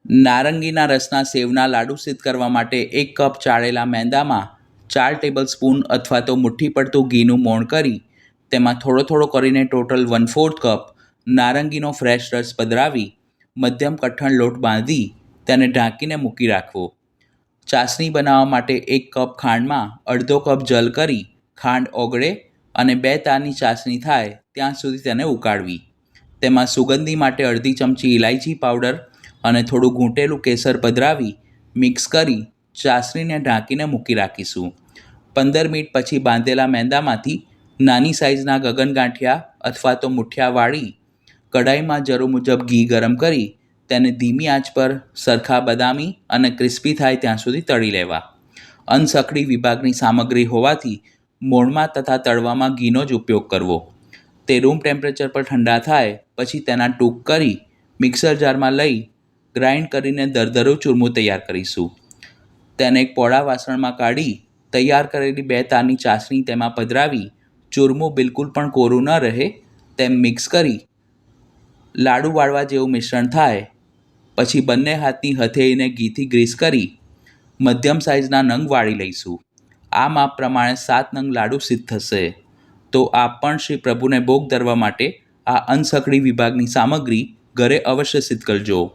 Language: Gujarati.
નારંગીના રસના સેવના લાડુ સિદ્ધ કરવા માટે 1 કપ ચાળેલા મેંદામાં 4 ટેબલ સ્પૂન અથવા તો મુઠ્ઠી પડતું ઘીનું મોણ કરી તેમાં થોડો થોડો કરીને ટોટલ 1/4 કપ નારંગીનો ફ્રેશ રસ પધરાવી મધ્યમ કઠણ લોટ બાંધી તેને ઢાંકીને મૂકી રાખવો. ચાસણી બનાવવા માટે 1 કપ ખાંડમાં અડધો કપ જલ કરી ખાંડ ઓગળે અને 2 તારની ચાસણી થાય ત્યાં સુધી તેને ઉકાળવી. તેમાં સુગંધી માટે અડધી ચમચી ઇલાયચી પાવડર અને થોડું ઘૂંટેલું કેસર પધરાવી મિક્સ કરી ચાસણીને ઢાંકીને મૂકી રાખીશું. 15 મિનિટ પછી બાંધેલા મેંદામાંથી નાની સાઇઝના ગગનગાંઠિયા અથવા તો મુઠિયા વાળી કઢાઈમાં જરૂર મુજબ ઘી ગરમ કરી તેને ધીમી આંચ પર સરખા બદામી અને ક્રિસ્પી થાય ત્યાં સુધી તળી લેવા. અનસખડી વિભાગની સામગ્રી હોવાથી મોણમાં તથા તળવામાં ઘીનો જ ઉપયોગ કરવો. તે રૂમ ટેમ્પરેચર પર ઠંડા થાય પછી તેના ટૂંક કરી મિક્સર જારમાં લઈ ગ્રાઇન્ડ કરીને દરદરું ચૂરમું તૈયાર કરીશું. તેને એક પોળા વાસણમાં કાઢી તૈયાર કરેલી 2 તારની ચાસણી તેમાં પધરાવી ચૂરમું બિલકુલ પણ કોરું ન રહે તેમ મિક્સ કરી લાડુ વાળવા જેવું મિશ્રણ થાય પછી બંને હાથની હથેળીને ઘીથી ગ્રીસ કરી મધ્યમ સાઇઝના નંગ વાળી લઈશું. આ માપ પ્રમાણે 7 નંગ લાડુ સિદ્ધ થશે. તો આપ પણ શ્રી પ્રભુને ભોગ ધરવા માટે આ અનસખડી વિભાગની સામગ્રી ઘરે અવશ્ય સિદ્ધ કરજો.